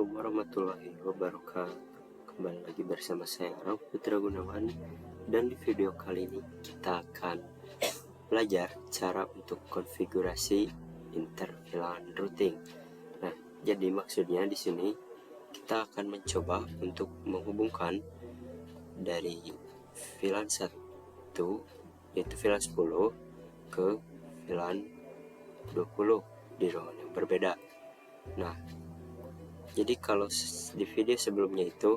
Assalamualaikum warahmatullahi wabarakatuh. Kembali lagi bersama saya Arang Putra Gunawan, dan di video kali ini kita akan belajar cara untuk konfigurasi interVLAN routing. Nah, jadi maksudnya di sini kita akan mencoba untuk menghubungkan dari VLAN 1 yaitu VLAN 10 ke VLAN 20 di ruangan yang berbeda. Nah, jadi kalau di video sebelumnya itu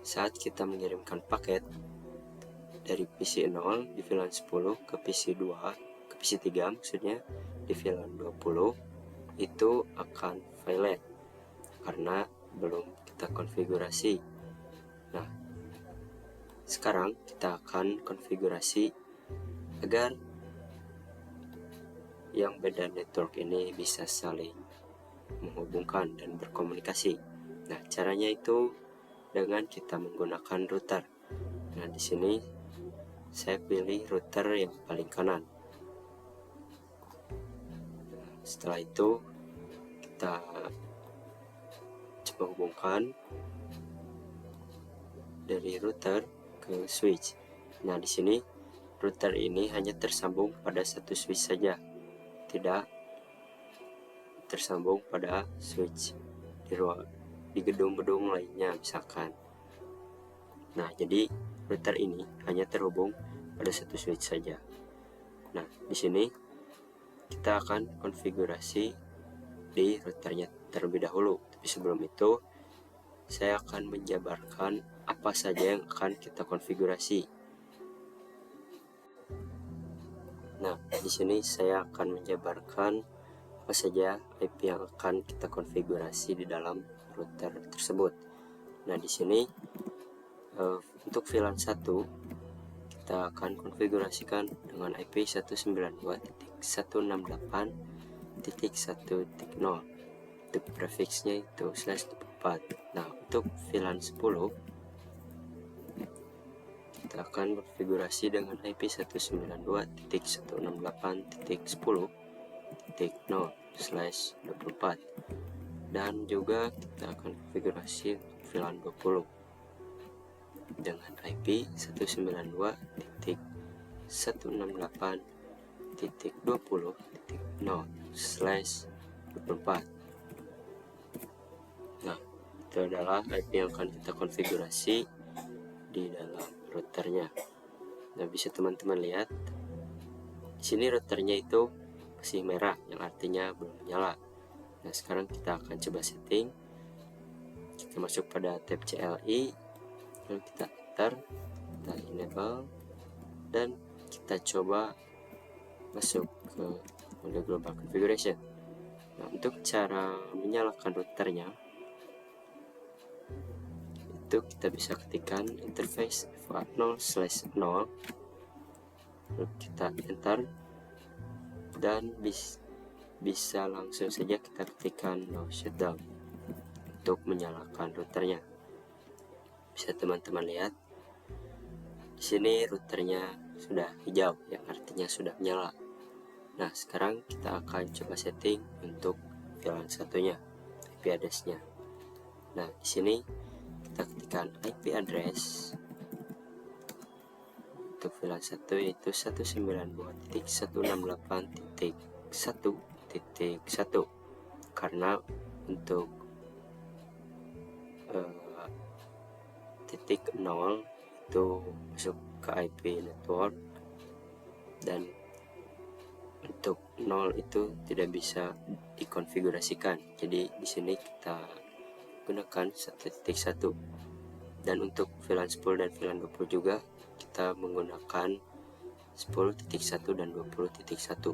saat kita mengirimkan paket dari PC 0 di VLAN 10 ke PC 2 ke PC 3 maksudnya di VLAN 20 itu akan violate karena belum kita konfigurasi. Nah, sekarang kita akan konfigurasi agar yang beda network ini bisa saling menghubungkan dan berkomunikasi. Nah, caranya itu dengan kita menggunakan router. Nah, di sini saya pilih router yang paling kanan. Nah, setelah itu kita coba hubungkan dari router ke switch. Nah, di sini router ini hanya tersambung pada satu switch saja, tidak tersambung pada switch di gedung-gedung lainnya misalkan. Nah, jadi router ini hanya terhubung pada satu switch saja. Nah, di sini kita akan konfigurasi di routernya terlebih dahulu. Tapi sebelum itu saya akan menjabarkan apa saja yang akan kita konfigurasi. Nah, di sini saya akan menjabarkan apa saja IP yang akan kita konfigurasi di dalam router tersebut. Nah, di sini untuk VLAN 1 kita akan konfigurasikan dengan IP 192.168.1.0. Untuk prefixnya itu /24. Nah, untuk VLAN 10 kita akan konfigurasi dengan IP 192.168.10.0/24, dan juga kita akan konfigurasi VLAN 20 dengan IP 192.168.20.0/24. Nah, itu adalah IP yang akan kita konfigurasi di dalam routernya. Nah, bisa teman-teman lihat di sini routernya itu masih merah, yang artinya belum menyala. Nah, sekarang kita akan coba setting. Kita masuk pada tab CLI, lalu kita enter, kita enable, dan kita coba masuk ke mode global configuration. Nah, untuk cara menyalakan routernya itu kita bisa ketikkan interface FA0/0, lalu kita enter, dan bisa langsung saja kita ketikkan no shutdown untuk menyalakan routernya. Bisa teman-teman lihat di sini routernya sudah hijau, yang artinya sudah menyala. Nah, sekarang kita akan coba setting untuk VLAN satunya, IP address-nya. Nah, di sini kita ketikkan IP address untuk VLAN 1 yaitu 192.168.1.1, karena untuk titik 0 itu masuk ke IP network, dan untuk 0 itu tidak bisa dikonfigurasikan. Jadi di sini kita gunakan 1.1, dan untuk VLAN 10 dan VLAN 20 juga kita menggunakan 10.1 dan 20.1.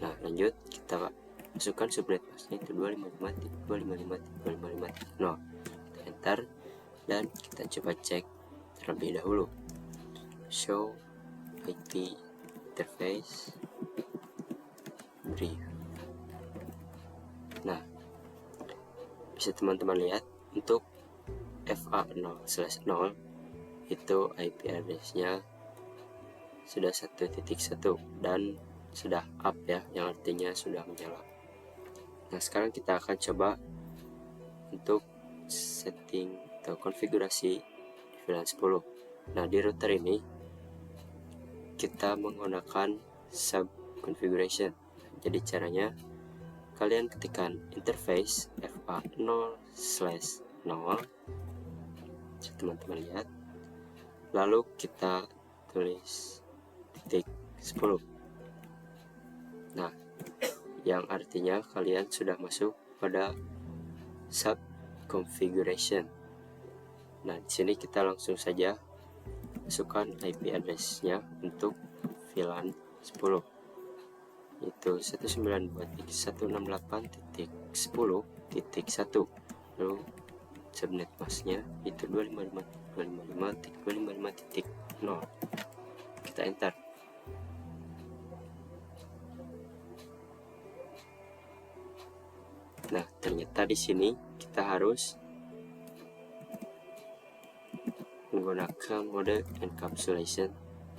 Nah, lanjut kita masukkan subnet masknya itu 255.255.255.0. Kita enter, dan kita coba cek terlebih dahulu show IP interface brief. Nah, bisa teman-teman lihat untuk FA0/0 itu IP address-nya sudah 1.1 dan sudah up ya, yang artinya sudah menyala. Nah, sekarang kita akan coba untuk setting atau konfigurasi di VLAN 10. Nah, di router ini kita menggunakan sub configuration. Jadi caranya kalian ketikkan interface fa0/0, teman-teman lihat, lalu kita tulis titik 10. Nah, yang artinya kalian sudah masuk pada sub configuration. Nah, di sini kita langsung saja masukkan IP address-nya untuk VLAN 10, itu 192.168.10.1, lalu subnet masknya itu 255.255.255.0. Kita enter. Nah, ternyata di sini kita harus menggunakan mode encapsulation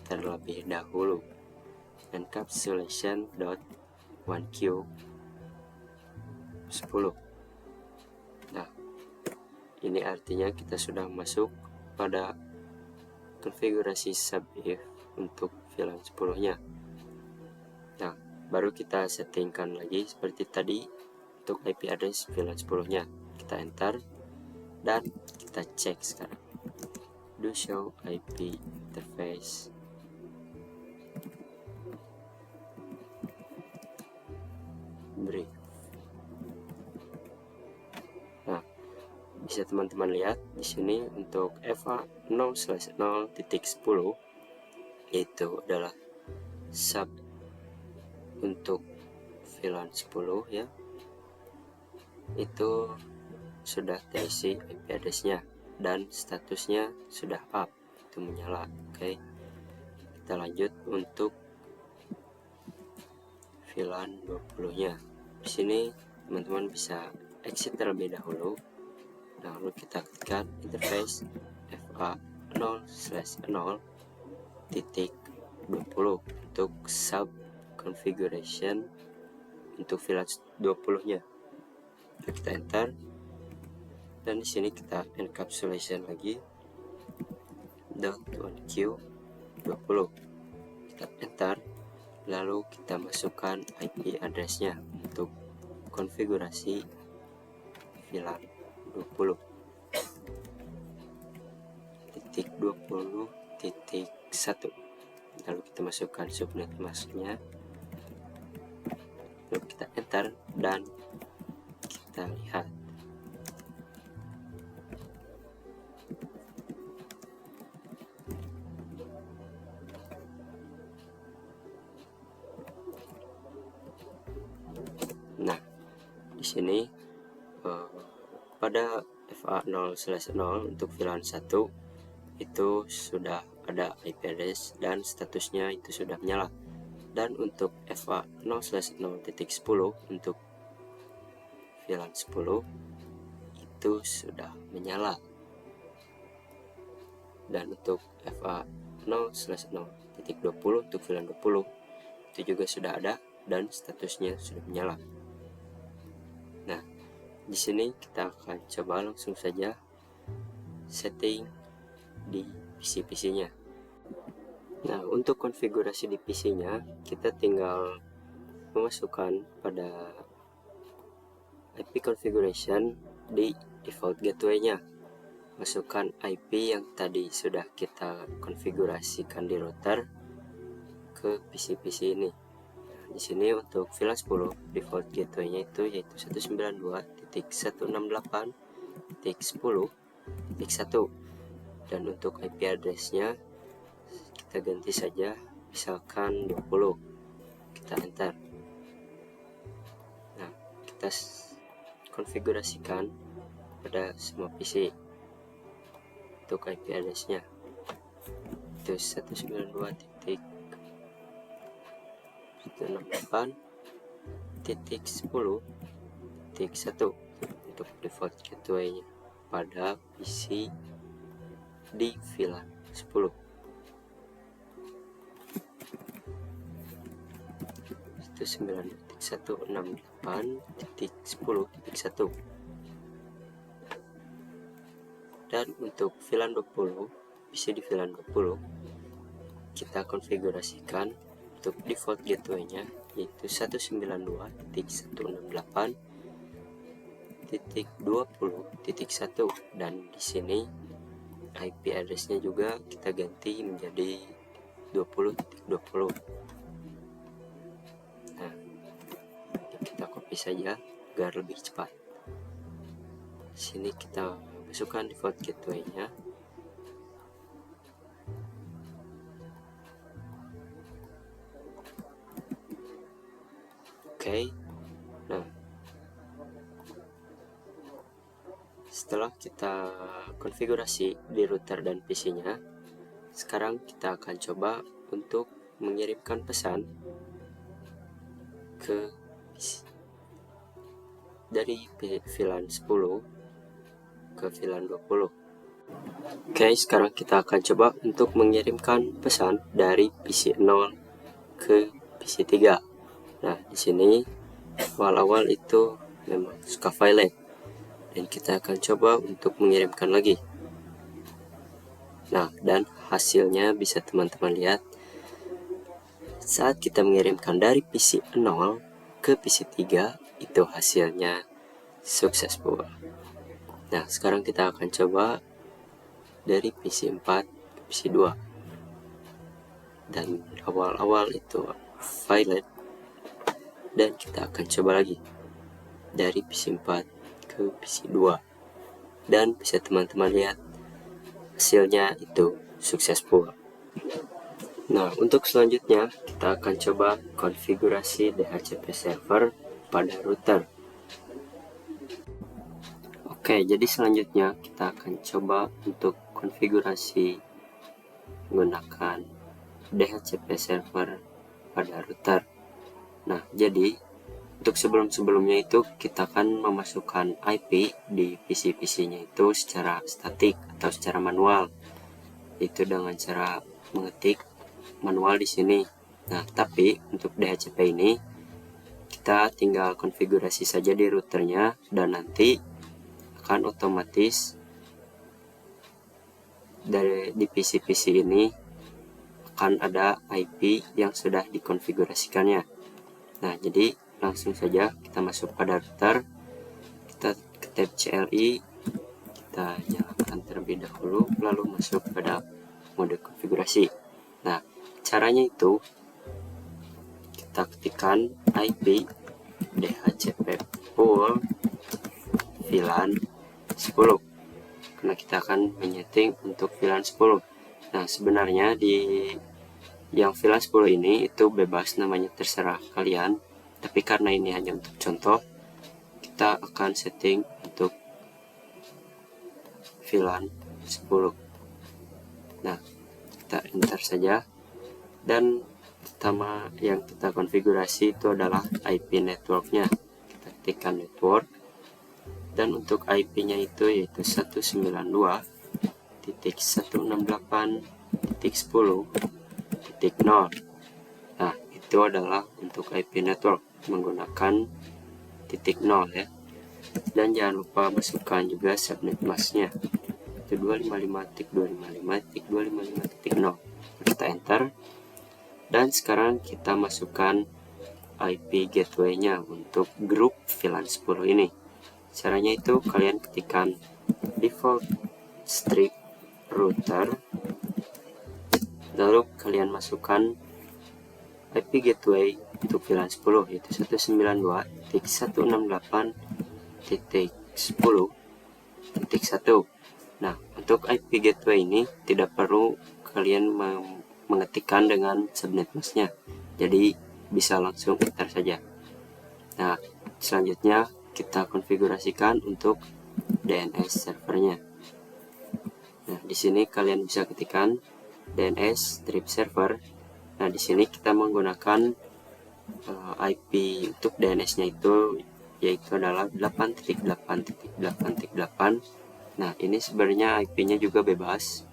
terlebih dahulu. Encapsulation.1Q 10. Nah, ini artinya kita sudah masuk pada konfigurasi sub-if untuk VLAN 10-nya. Nah, baru kita settingkan lagi seperti tadi untuk IP address VLAN 10-nya. Kita enter dan kita cek sekarang. Do show IP interface. Brief. Nah, bisa teman-teman lihat di sini untuk FA0/0.10 itu adalah sub untuk VLAN 10 ya. Itu sudah terisi IP address-nya dan statusnya sudah up, itu menyala. Oke, kita lanjut untuk VLAN 20-nya. Di sini teman-teman bisa exit terlebih dahulu. Nah, lalu kita ketikkan interface FA0/0.20 untuk sub configuration untuk VLAN 20-nya. Kita enter dan di sini kita encapsulation lagi .1Q 20. Kita enter, lalu kita masukkan IP address-nya untuk konfigurasi VLAN 20. Titik 20.1. Lalu kita masukkan subnet masknya, lalu kita enter dan kita lihat. Nah, di sini pada FA0/0 untuk VLAN 1 itu sudah ada IP address dan statusnya itu sudah menyala. Dan untuk FA0/0.10 untuk VLAN 10 itu sudah menyala. Dan untuk FA0/0.20 untuk VLAN 20 itu juga sudah ada dan statusnya sudah menyala. Nah, di sini kita akan coba langsung saja setting di PC-nya. Nah, untuk konfigurasi di PC-nya kita tinggal memasukkan pada IP configuration di default gateway-nya. Masukkan IP yang tadi sudah kita konfigurasikan di router ke PC ini. Di sini untuk VLAN 10 default gateway-nya itu yaitu 192.168.10.1, dan untuk IP address-nya kita ganti saja misalkan 20. Kita enter. Nah, kita konfigurasikan pada semua PC untuk IP address-nya itu 192.168.10.1 untuk default gateway-nya pada PC di VLAN 10. Itu 9.168.10.1. Dan untuk VLAN 20, PC di VLAN 20 kita konfigurasikan untuk default gateway-nya yaitu 192.168.20.1 dan di sini IP address-nya juga kita ganti menjadi 20.20. Nah, kita copy saja agar lebih cepat. Di sini kita masukkan default gateway-nya. Oke. Nah, setelah kita konfigurasi di router dan PC-nya, sekarang kita akan coba untuk mengirimkan pesan ke dari VLAN 10 ke VLAN 20. Oke, sekarang kita akan coba untuk mengirimkan pesan dari PC 0 ke PC 3. Nah, di sini awal-awal itu memang suka violet dan kita akan coba untuk mengirimkan lagi. Nah, dan hasilnya bisa teman-teman lihat saat kita mengirimkan dari PC 0 ke PC 3 itu hasilnya successful. Nah, sekarang kita akan coba dari PC 4 ke PC 2 dan awal-awal itu violet dan kita akan coba lagi dari PC 4 ke PC 2 dan bisa teman-teman lihat hasilnya itu successful. Nah, untuk selanjutnya kita akan coba konfigurasi DHCP server pada router. Oke, jadi selanjutnya kita akan coba untuk konfigurasi menggunakan DHCP server pada router. Nah, jadi untuk sebelum-sebelumnya itu kita akan memasukkan IP di PC-PC-nya itu secara statik atau secara manual. Itu dengan cara mengetik manual di sini. Nah, tapi untuk DHCP ini kita tinggal konfigurasi saja di routernya dan nanti akan otomatis di PC-PC ini akan ada IP yang sudah dikonfigurasikannya. Nah, jadi langsung saja kita masuk pada router, kita ke tab CLI, kita nyalakan terlebih dahulu, lalu masuk pada mode konfigurasi. Nah, caranya itu kita ketikkan IP DHCP pool VLAN 10 karena kita akan menyeting untuk VLAN 10. Nah, sebenarnya di yang VLAN 10 ini itu bebas, namanya terserah kalian, tapi karena ini hanya untuk contoh, kita akan setting untuk VLAN 10. Nah, kita enter saja dan pertama yang kita konfigurasi itu adalah IP networknya. Kita ketikkan network dan untuk IP-nya itu yaitu 192.168.10.0. Nah, itu adalah untuk IP network menggunakan titik 0 ya. Dan jangan lupa masukkan juga subnet masknya itu 255.255.255.0. Kita enter dan sekarang kita masukkan IP gateway-nya untuk grup VLAN 10 ini. Caranya itu kalian ketikkan default strip router, lalu kalian masukkan IP gateway untuk VLAN 10 yaitu 192.168.10.1. Nah, untuk IP gateway ini tidak perlu kalian mengetikkan dengan subnet masknya, jadi bisa langsung enter saja. Nah, selanjutnya kita konfigurasikan untuk DNS servernya. Nah, di sini kalian bisa ketikkan DNS strip server. Nah, di sini kita menggunakan IP untuk DNS-nya itu yaitu adalah 8.8.8.8. Nah, ini sebenarnya IP-nya juga bebas.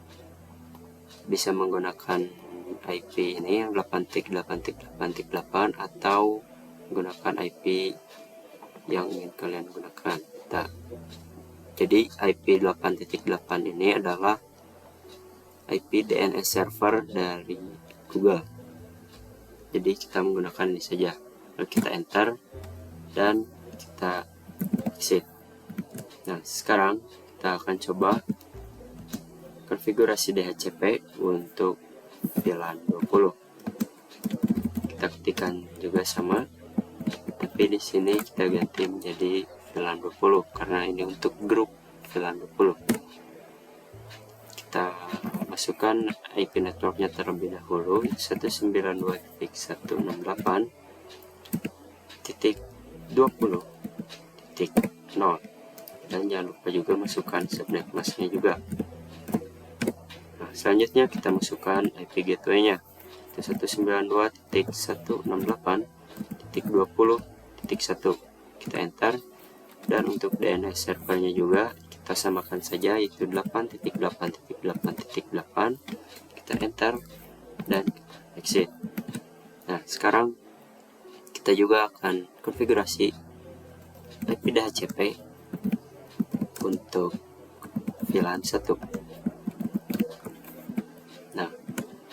Bisa menggunakan IP ini yang 8.8.8.8 atau menggunakan IP yang ingin kalian gunakan. Nah, Jadi IP 8.8 ini adalah IP DNS server dari Google. Jadi kita menggunakan ini saja. Lalu kita enter dan kita exit. Nah, sekarang kita akan coba konfigurasi DHCP untuk VLAN 20. Kita ketikkan juga sama, tapi di sini kita ganti menjadi VLAN 20 karena ini untuk grup VLAN 20. Kita masukkan IP networknya terlebih dahulu, 192.168.20.0, dan jangan lupa juga masukkan subnet masknya juga. Nah, selanjutnya kita masukkan IP gateway-nya, 192.168.20.1. Kita enter, dan untuk DNS servernya juga kita samakan saja, yaitu 8.8.8.8. Kita enter dan exit. Nah, sekarang kita juga akan konfigurasi IP DHCP untuk VLAN 1. Nah,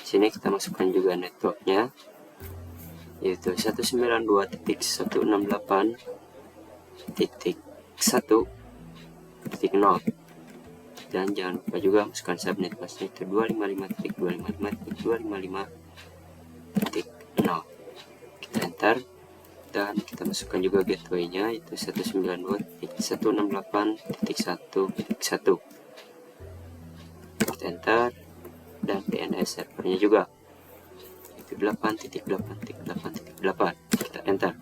sini kita masukkan juga networknya, yaitu 192.168.1.0, dan jangan lupa juga masukkan subnet masknya, itu 255.255.255.0. Kita enter dan kita masukkan juga gateway-nya, yaitu 192.168.1.1. Kita enter, dan DNS servernya juga, itu 8.8.8.8. Kita enter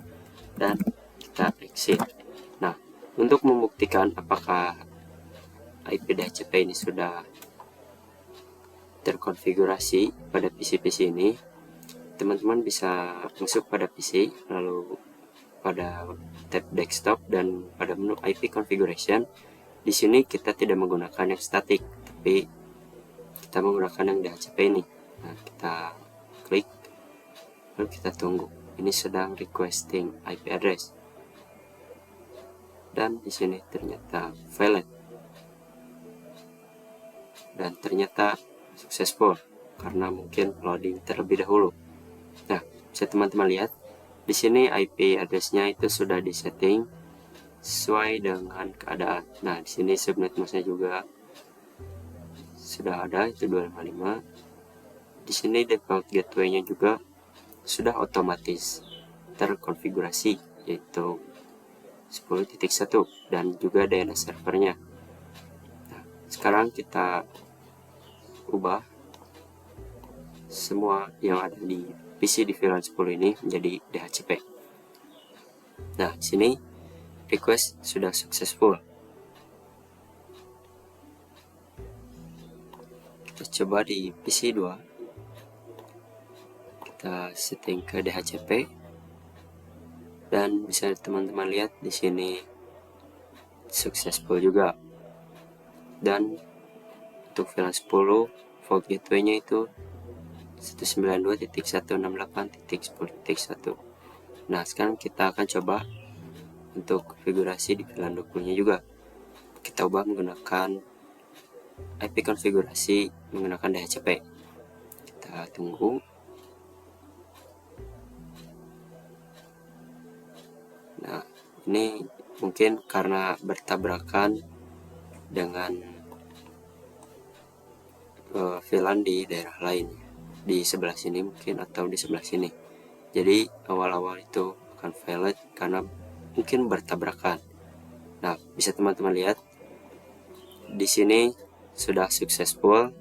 dan kita exit. Nah, untuk membuktikan apakah IP DHCP ini sudah terkonfigurasi pada PC-PC ini, teman-teman bisa masuk pada PC, lalu pada tab desktop dan pada menu IP configuration. Di sini kita tidak menggunakan yang static, tapi kita menggunakan yang DHCP ini. Nah, kita klik, lalu kita tunggu. Ini sedang requesting IP address, dan di sini ternyata valid, dan ternyata successful karena mungkin loading terlebih dahulu. Nah, bisa teman-teman lihat di sini IP address-nya itu sudah disetting sesuai dengan keadaan. Nah, di sini subnet masknya juga sudah ada, itu 255. Di sini default gateway-nya juga sudah otomatis terkonfigurasi, yaitu 10.1, dan juga DNS servernya. Nah, sekarang kita ubah semua yang ada di PC di VLAN 10 ini menjadi DHCP. Nah, di sini request sudah successful. Kita coba di PC 2. Kita setting ke DHCP, dan bisa teman-teman lihat di sini successful juga. Dan untuk VLAN 10 vault gateway-nya itu 192.168.10.1. Nah, sekarang kita akan coba untuk konfigurasi di VLAN 20-nya juga. Kita ubah menggunakan IP konfigurasi menggunakan DHCP. Kita tunggu. Nah, ini mungkin karena bertabrakan dengan VLAN di daerah lain, di sebelah sini mungkin atau di sebelah sini. Jadi awal-awal itu akan valid karena mungkin bertabrakan. Nah, bisa teman-teman lihat di sini sudah successful.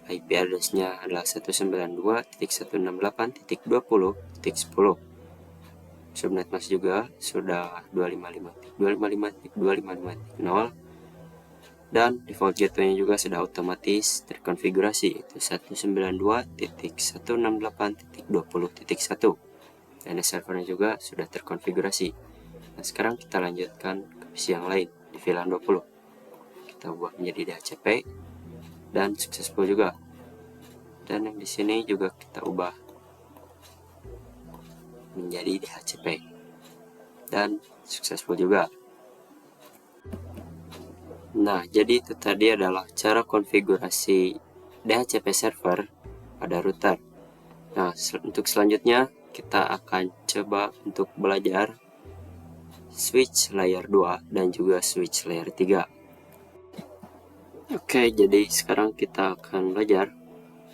IP address-nya adalah 192.168.20.10. Subnet mask juga sudah 255.255.255.0, dan default gateway-nya juga sudah otomatis terkonfigurasi, itu 192.168.20.1, dan servernya juga sudah terkonfigurasi. Nah, sekarang kita lanjutkan ke PC yang lain di VLAN 20. Kita ubah menjadi DHCP dan successful juga. Dan yang di sini juga kita ubah menjadi DHCP dan successful juga. Nah, jadi itu tadi adalah cara konfigurasi DHCP server pada router. Nah, untuk selanjutnya kita akan coba untuk belajar switch layer 2 dan juga switch layer 3. Oke, jadi sekarang kita akan belajar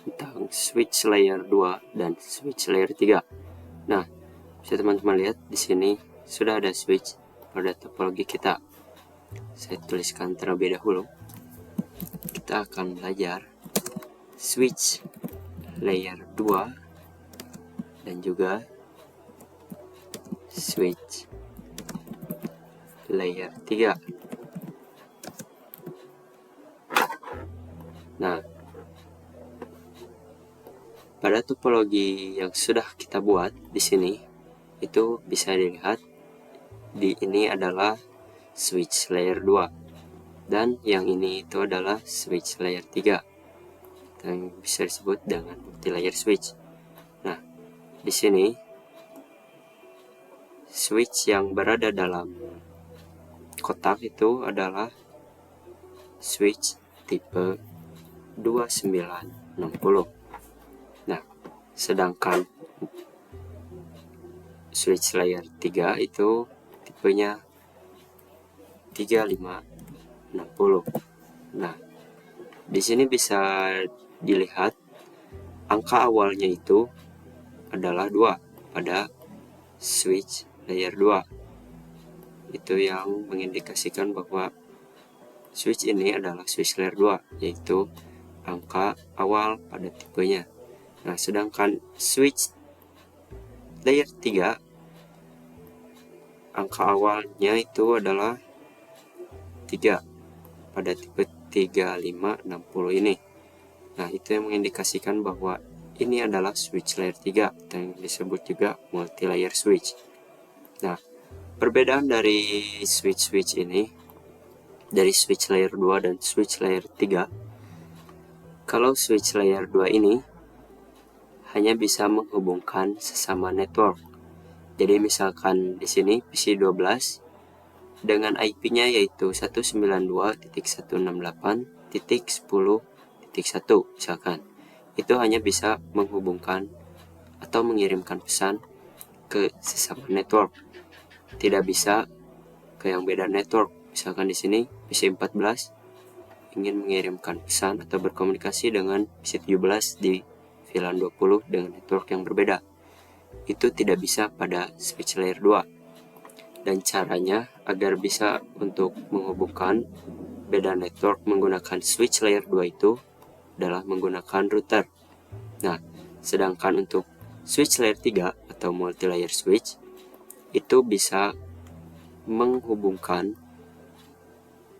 tentang switch layer 2 dan switch layer 3. Nah, bisa teman-teman lihat di sini sudah ada switch pada topologi kita. Saya tuliskan terlebih dahulu. Kita akan belajar switch layer 2 dan juga switch layer 3. Nah, pada topologi yang sudah kita buat di sini itu bisa dilihat di ini adalah switch layer 2 dan yang ini itu adalah switch layer 3 yang bisa disebut dengan multi layer switch. Nah, di sini switch yang berada dalam kotak itu adalah switch tipe 2960. Nah, sedangkan switch layer 3 itu tipenya 3560. Nah, di sini bisa dilihat angka awalnya itu adalah 2 pada switch layer 2. Itu yang mengindikasikan bahwa switch ini adalah switch layer 2, yaitu angka awal pada tipenya. Nah, sedangkan switch layer 3 angka awalnya itu adalah 3 pada tipe 3560 ini. Nah, itu yang mengindikasikan bahwa ini adalah switch layer 3 yang disebut juga multi layer switch. Nah, perbedaan dari switch ini, dari switch layer 2 dan switch layer 3, kalau switch layer 2 ini hanya bisa menghubungkan sesama network. Jadi misalkan di sini PC12 dengan IP-nya yaitu 192.168.10.1 misalkan. Itu hanya bisa menghubungkan atau mengirimkan pesan ke sesama network. Tidak bisa ke yang beda network. Misalkan di sini PC14 ingin mengirimkan pesan atau berkomunikasi dengan PC17 di VLAN 20 dengan network yang berbeda. Itu tidak bisa pada switch layer 2. Dan caranya agar bisa untuk menghubungkan beda network menggunakan switch layer 2 itu adalah menggunakan router. Nah, sedangkan untuk switch layer 3 atau multi layer switch itu bisa menghubungkan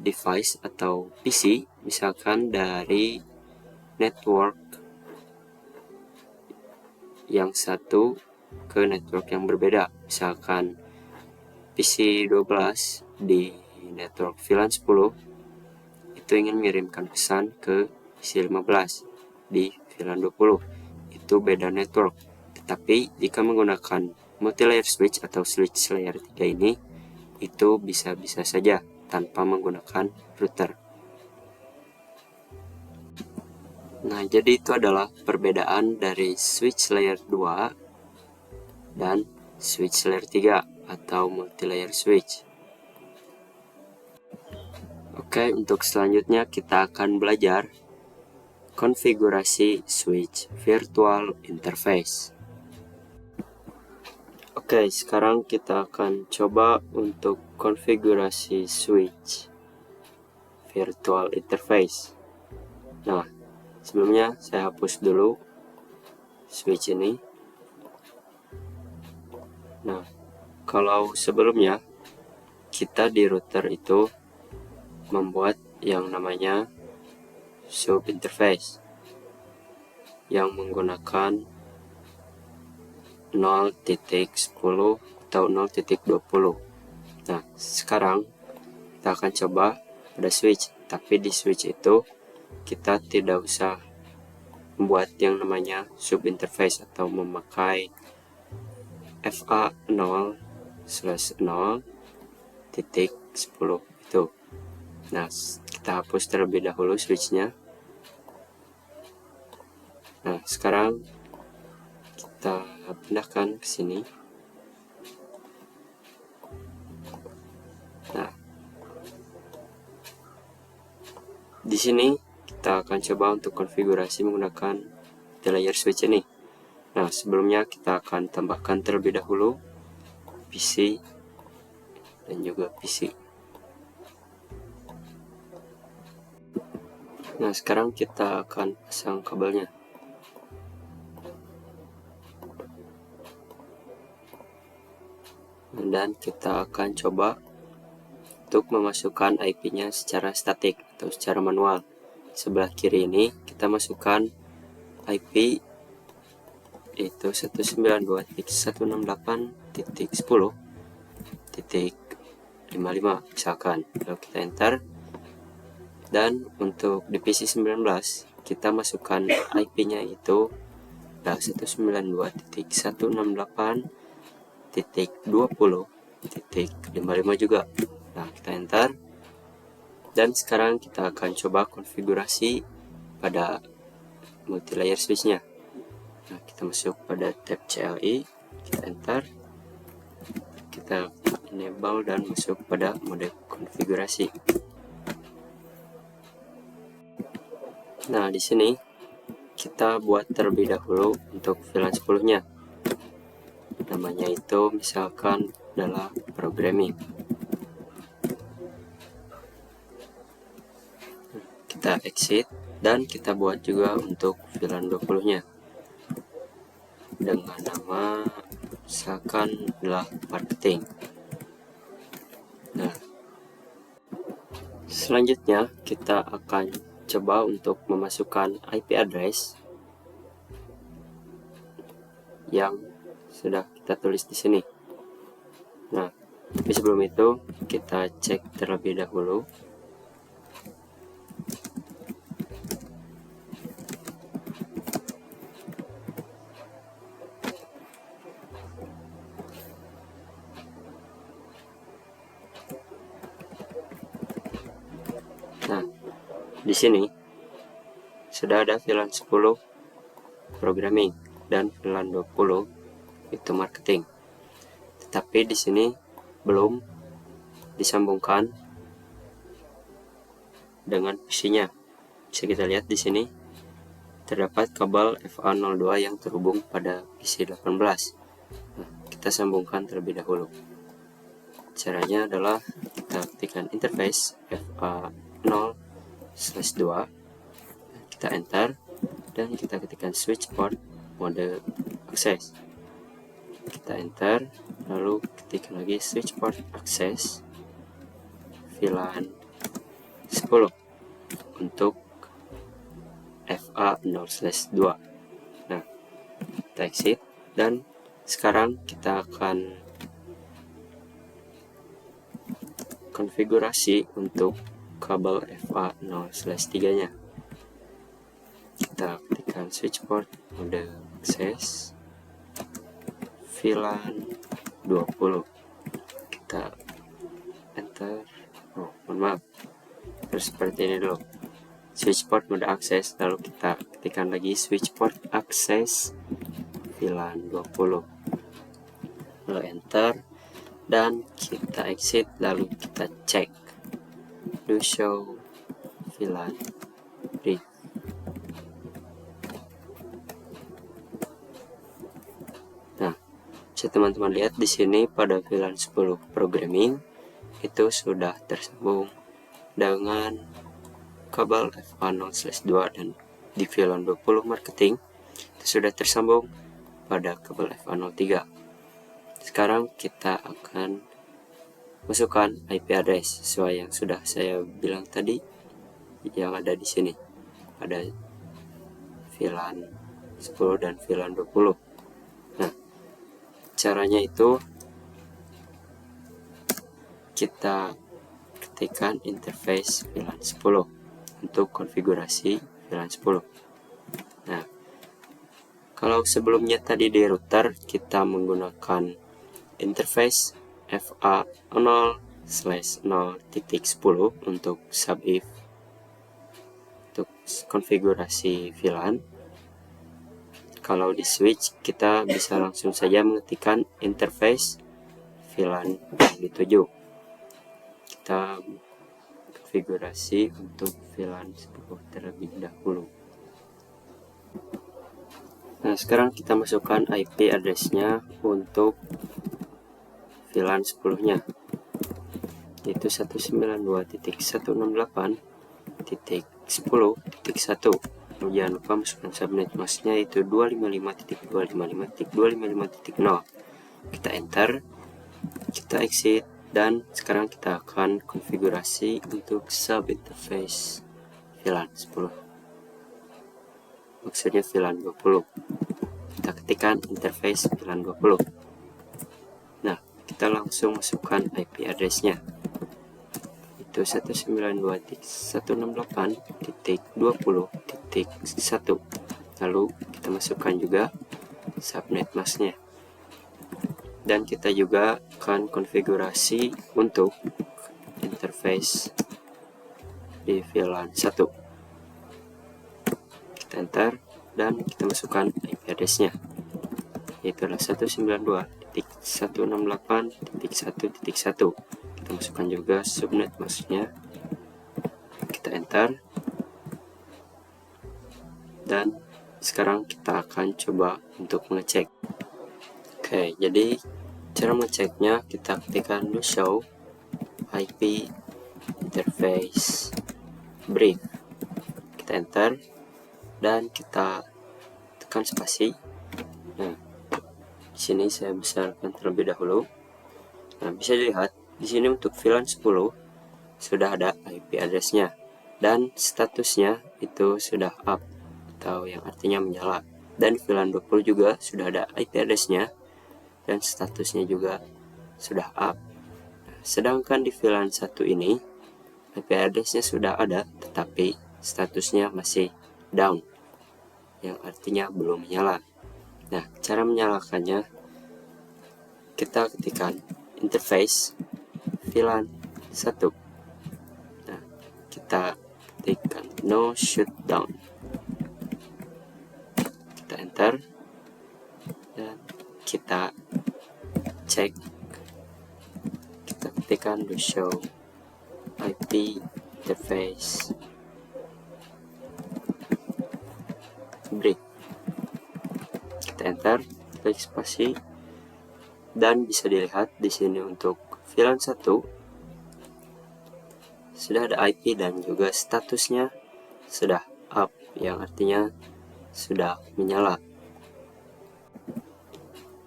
device atau PC misalkan dari network yang satu ke network yang berbeda. Misalkan PC12 di network VLAN 10 itu ingin mengirimkan pesan ke PC15 di VLAN 20. Itu beda network. Tetapi jika menggunakan multi-layer switch atau switch layer 3 ini, itu bisa-bisa saja tanpa menggunakan router. Nah, jadi itu adalah perbedaan dari switch layer 2 dan switch layer 3 atau multi-layer switch. Oke, untuk selanjutnya kita akan belajar konfigurasi switch virtual interface. Oke, sekarang kita akan coba untuk konfigurasi switch virtual interface. Nah, sebelumnya saya hapus dulu switch ini. Nah, kalau sebelumnya kita di router itu membuat yang namanya sub interface yang menggunakan 0.10 atau 0.20. Nah, sekarang kita akan coba pada switch, tapi di switch itu kita tidak usah membuat yang namanya sub interface atau memakai FA0/0.10 itu. Nah, kita hapus terlebih dahulu switchnya. Nah, sekarang kita pindahkan ke sini. Nah, di sini kita akan coba untuk konfigurasi menggunakan multi-layer switch ini. Nah, sebelumnya kita akan tambahkan terlebih dahulu PC dan juga PC. Nah, sekarang kita akan pasang kabelnya. Dan kita akan coba untuk memasukkan IP-nya secara statik atau secara manual. Sebelah kiri ini kita masukkan IP yaitu 192.168.10.55 misalkan. Lalu kita enter. Dan untuk di PC 19 kita masukkan IP-nya itu 192.168.20.55 juga. Nah, kita enter. Dan sekarang kita akan coba konfigurasi pada multi-layer switch-nya. Nah, kita masuk pada tab CLI, kita enter. Kita enable dan masuk pada mode konfigurasi. Nah, di sini kita buat terlebih dahulu untuk VLAN 10-nya. Namanya itu misalkan adalah programming. Kita exit dan kita buat juga untuk VLAN 20-nya dengan nama misalkan adalah marketing. Nah, selanjutnya kita akan coba untuk memasukkan IP address yang sudah kita tulis di sini. Nah, tapi sebelum itu kita cek terlebih dahulu. Nah, di sini sudah ada VLAN 10 programming dan VLAN 20 itu marketing. Tetapi di sini belum disambungkan dengan PC-nya. Bisa kita lihat di sini terdapat kabel FA02 yang terhubung pada PC 18. Nah, kita sambungkan terlebih dahulu. Caranya adalah kita ketikkan interface FA0/2, kita enter dan kita ketikkan switch port mode access. Kita enter, lalu ketikkan lagi switch port access VLAN 10 untuk FA0/2. Nah, kita exit dan sekarang kita akan konfigurasi untuk kabel FA0/3-nya. Kita ketikkan switch port mode access VLAN 20. Kita enter. Oh, mohon maaf. Terus seperti ini dulu. Switch port mode access, lalu kita ketikkan lagi switch port access VLAN 20. Lalu enter dan kita exit, lalu kita cek do show VLAN brief. Nah, bisa teman-teman lihat di sini pada VLAN 10 programming itu sudah tersambung dengan kabel FA0/2 dan di VLAN 20 marketing itu sudah tersambung pada kabel FA03. Sekarang kita akan masukkan IP address sesuai yang sudah saya bilang tadi yang ada di sini pada VLAN 10 dan VLAN 20. Nah, caranya itu kita ketikkan interface VLAN 10 untuk konfigurasi VLAN 10. Nah, kalau sebelumnya tadi di router kita menggunakan interface FA0/0.10 untuk sub if konfigurasi VLAN, kalau di switch kita bisa langsung saja mengetikkan interface VLAN yang dituju. Kita konfigurasi untuk VLAN 10 terlebih dahulu. Nah, sekarang kita masukkan IP address-nya untuk VLAN 10-nya, yaitu 192.168.10.1. Jangan lupa masukkan subnet masknya, yaitu 255.255.255.0. Kita enter, kita exit, dan sekarang kita akan konfigurasi untuk sub interface VLAN 10, maksudnya VLAN 20. Kita ketikkan interface VLAN 20. Nah, kita langsung masukkan IP address-nya, itu 192.168.20.1. lalu kita masukkan juga subnet masknya, dan kita juga akan konfigurasi untuk interface di VLAN 1. Kita enter dan kita masukkan IP address-nya, yaitu adalah 192.168.1.1. Kita masukkan juga subnet masknya, kita enter, dan sekarang kita akan coba untuk mengecek. Oke, jadi cara mengeceknya kita ketikkan do show IP interface brief, kita enter dan kita tekan spasi. Nah, di sini saya besarkan terlebih dahulu. Nah, bisa dilihat di sini untuk VLAN 10 sudah ada IP address-nya dan statusnya itu sudah up, atau yang artinya menyala. Dan VLAN 20 juga sudah ada IP address-nya dan statusnya juga sudah up. Sedangkan di VLAN 1 ini IP address-nya sudah ada tetapi statusnya masih down, yang artinya belum menyala. Nah, cara menyalakannya kita ketikkan interface VLAN 1. Nah, kita ketikkan no shutdown, kita enter dan kita cek. Kita ketikkan do show IP interface brief, kita enter, klik spasi, dan bisa dilihat di sini untuk VLAN 1 sudah ada IP dan juga statusnya sudah up, yang artinya sudah menyala.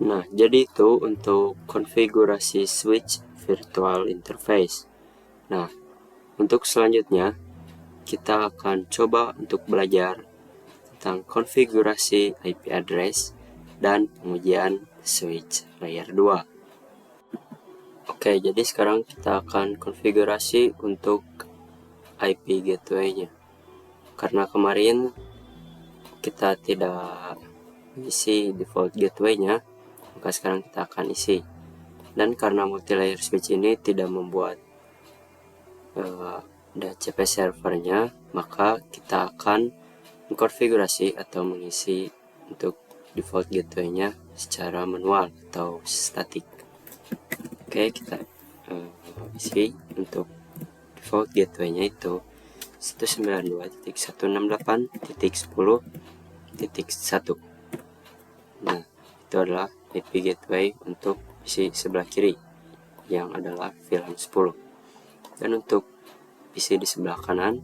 Nah, jadi itu untuk konfigurasi switch virtual interface. Nah, untuk selanjutnya kita akan coba untuk belajar tentang konfigurasi IP address dan pengujian switch layer 2. Oke, jadi sekarang kita akan konfigurasi untuk IP gateway-nya. Karena kemarin kita tidak isi default gateway-nya, maka sekarang kita akan isi. Dan karena multi-layer switch ini tidak membuat DHCP servernya, maka kita akan mengkonfigurasi atau mengisi untuk default gateway-nya secara manual atau statik. Oke, kita isi untuk default gateway-nya itu 192.168.10.1. Nah, itu adalah IP gateway untuk isi sebelah kiri yang adalah VLAN 10. Dan untuk isi di sebelah kanan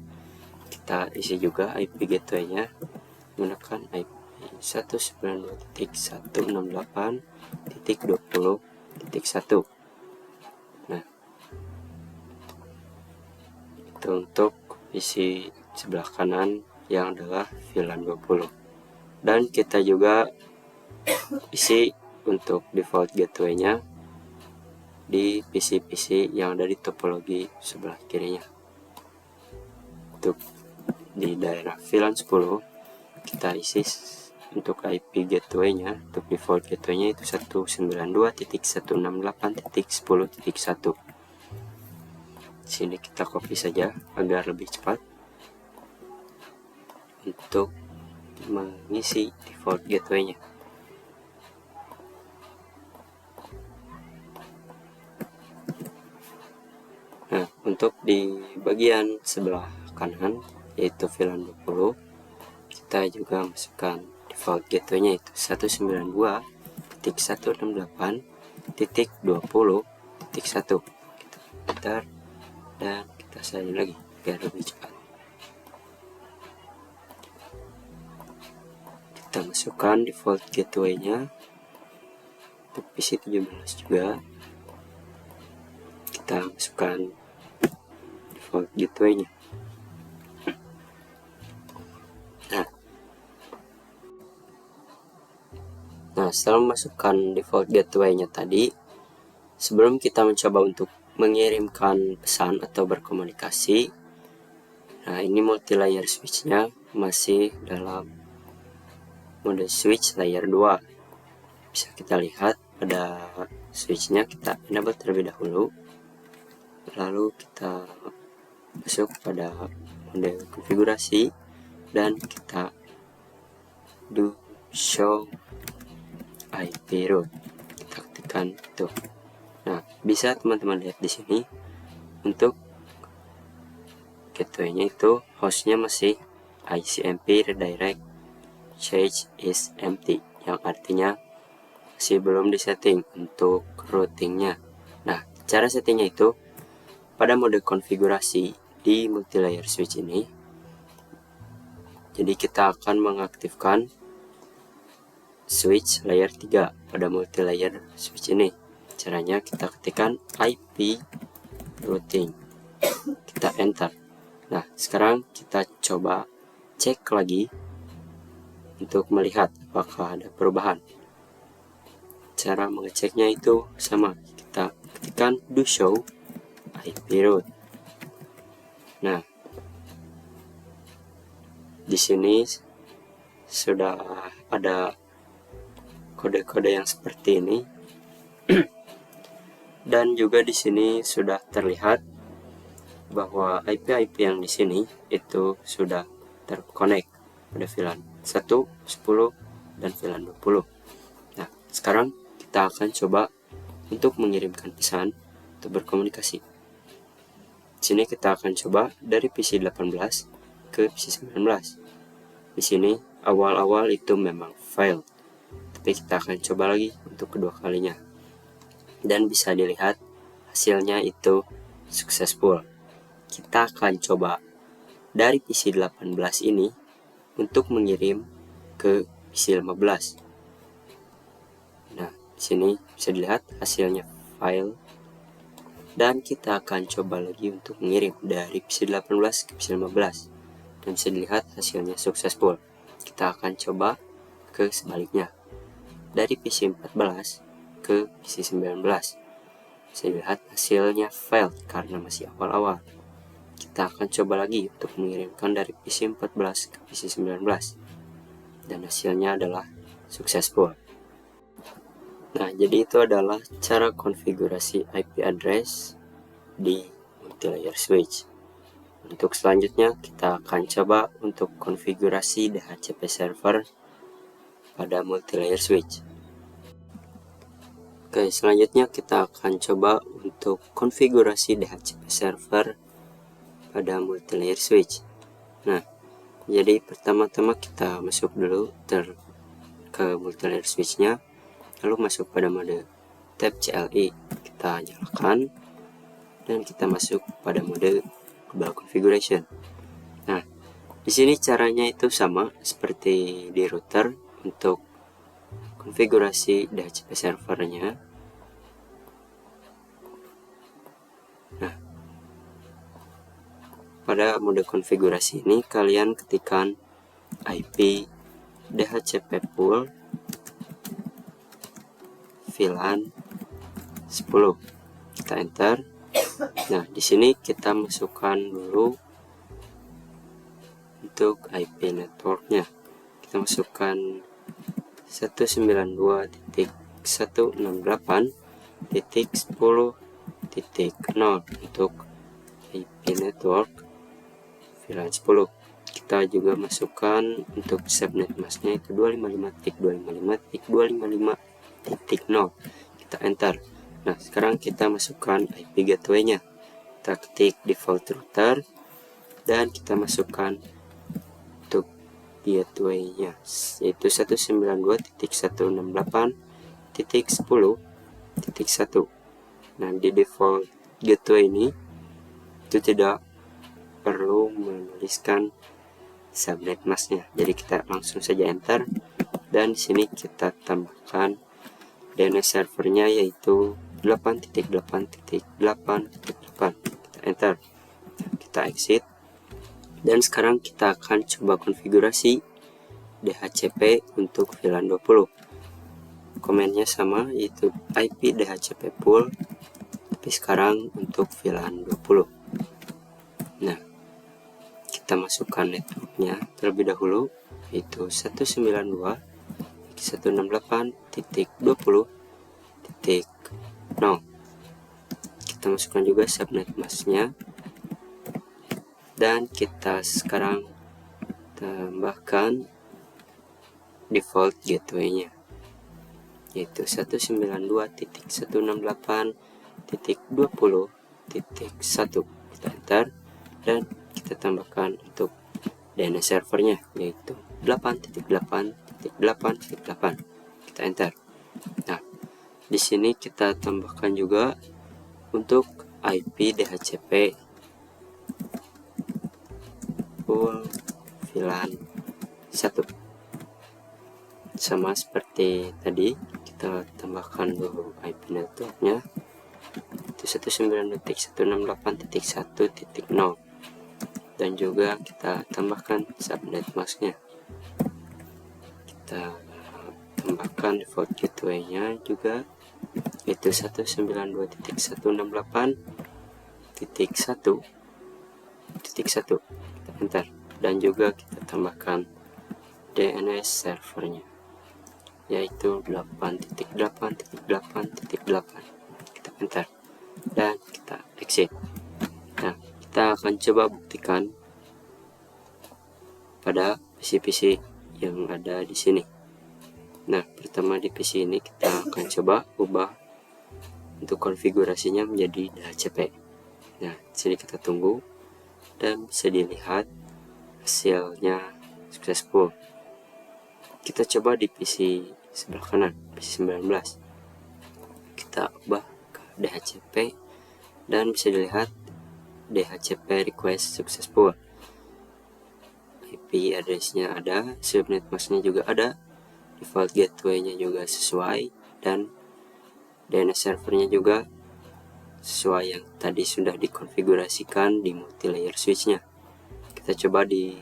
kita isi juga IP gateway-nya menggunakan IP 192.168.20.1. Nah, itu untuk isi sebelah kanan yang adalah VLAN 20. Dan kita juga isi untuk default gateway-nya di PC-PC yang ada di topologi sebelah kirinya. Untuk di daerah VLAN 10 kita isi untuk IP gateway-nya, untuk default gateway-nya itu 192.168.10.1. Sini kita copy saja agar lebih cepat. untuk mengisi default gateway-nya. Nah, untuk di bagian sebelah kanan yaitu VLAN 20, kita juga masukkan default gateway-nya itu 192.168.20.1. Kita enter dan kita salin lagi biar lebih cepat. Kita masukkan default gateway-nya untuk PC 17 juga. Kita masukkan default gateway-nya. Nah, setelah memasukkan default gateway-nya tadi, sebelum kita mencoba untuk mengirimkan pesan atau berkomunikasi, nah ini multi-layer switch-nya masih dalam mode switch layer 2. Bisa kita lihat pada switch-nya, kita enable terlebih dahulu, lalu kita masuk pada mode konfigurasi dan kita do show IP route. Kita ketikkan itu. Nah, bisa teman-teman lihat di sini untuk gateway-nya itu hostnya masih ICMP redirect change is empty, yang artinya masih belum disetting untuk routingnya. Nah, cara settingnya itu pada mode konfigurasi di multi-layer switch ini. Jadi kita akan mengaktifkan switch layer 3 pada multi-layer switch ini. Caranya kita ketikkan IP routing, kita enter. Nah, sekarang kita coba cek lagi untuk melihat apakah ada perubahan. Cara mengeceknya itu sama, kita ketikkan do show IP route. Nah, di sini sudah ada kode-kode yang seperti ini. Dan juga di sini sudah terlihat bahwa IP-IP yang di sini itu sudah terkonek pada VLAN 1, 10, dan VLAN 20. Nah, sekarang kita akan coba untuk mengirimkan pesan atau berkomunikasi. Di sini kita akan coba dari PC 18 ke PC 19. Di sini awal-awal itu memang failed, tapi kita akan coba lagi untuk kedua kalinya. Dan bisa dilihat hasilnya itu successful. Kita akan coba dari PC 18 ini untuk mengirim ke PC 15. Nah, di sini bisa dilihat hasilnya file. Dan kita akan coba lagi untuk mengirim dari PC 18 ke PC 15. Dan bisa dilihat hasilnya successful. Kita akan coba ke sebaliknya. Dari PC 14 ke PC 19. Bisa dilihat hasilnya failed karena masih awal-awal. Kita akan coba lagi untuk mengirimkan dari PC 14 ke PC 19. Dan hasilnya adalah successful. Nah, jadi itu adalah cara konfigurasi IP address di multi-layer switch. Untuk selanjutnya kita akan coba untuk konfigurasi DHCP server pada multi-layer switch. Oke, selanjutnya kita akan coba untuk konfigurasi DHCP server pada multi-layer switch. Nah, jadi pertama-tama kita masuk dulu ke multi-layer switch-nya, lalu masuk pada mode tab CLI, kita nyalakan dan kita masuk pada mode global configuration. Nah, di sini caranya itu sama seperti di router untuk konfigurasi DHCP servernya. Nah, pada mode konfigurasi ini kalian ketikkan IP DHCP pool VLAN 10. Kita enter. Nah, di sini kita masukkan dulu untuk IP networknya. Kita masukkan 192.168.10.0 untuk IP network VLAN 10. kita juga masukkan untuk subnet masknya itu 255.255.255.0. Kita enter. Nah, sekarang kita masukkan IP gateway-nya. Kita ketik default router dan kita masukkan untuk gateway-nya yaitu 192.168.10.1. Nah, di default gateway ini itu tidak perlu menuliskan subnet masknya, jadi kita langsung saja enter. Dan di sini kita tambahkan DNS servernya yaitu 8.8.8.8. Kita enter, kita exit. Dan sekarang kita akan coba konfigurasi DHCP untuk VLAN 20. Komennya sama, yaitu IP DHCP pool, tapi sekarang untuk VLAN 20. Nah, kita masukkan networknya terlebih dahulu, yaitu 192.168.20.0. Kita masukkan juga subnet masknya, dan kita sekarang tambahkan default gateway-nya yaitu 192.168.20.1. Kita enter dan kita tambahkan untuk DNS servernya yaitu 8.8.8.8. Kita enter. Nah, di sini kita tambahkan juga untuk IP DHCP pool VLAN 1. Sama seperti tadi, kita tambahkan dulu IP networknya itu 192.168.1.0, dan juga kita tambahkan subnet masknya. Kita tambahkan default gateway-nya juga itu 192.168.1.1. Kita enter, dan juga kita tambahkan DNS servernya yaitu 8.8.8.8. Kita enter dan kita exit. Nah, kita akan coba buktikan pada PC-PC yang ada di sini. Nah, pertama di PC ini kita akan coba ubah untuk konfigurasinya menjadi DHCP. Nah, di sini kita tunggu dan bisa dilihat hasilnya successful. Kita coba di PC sebelah kanan, PC 19. Kita ubah ke DHCP dan bisa dilihat DHCP request successful. IP address-nya ada, subnet masknya juga ada, default gateway-nya juga sesuai, dan DNS servernya juga sesuai yang tadi sudah dikonfigurasikan di multilayer switch-nya. Kita coba di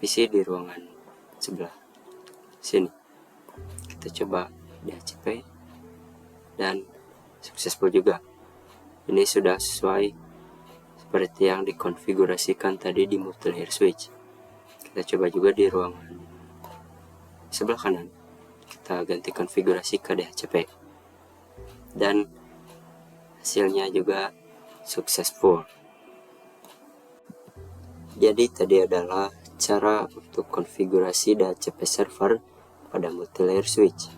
PC di ruangan sebelah sini. Kita coba DHCP dan successful juga. Ini sudah sesuai seperti yang dikonfigurasikan tadi di multilayer switch. Kita coba juga di ruangan sebelah kanan. Kita ganti konfigurasi ke DHCP. Dan hasilnya juga successful. Jadi tadi adalah cara untuk konfigurasi DHCP server pada multilayer switch.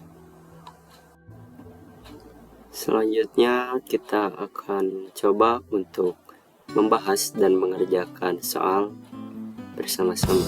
Selanjutnya kita akan coba untuk membahas dan mengerjakan soal bersama-sama.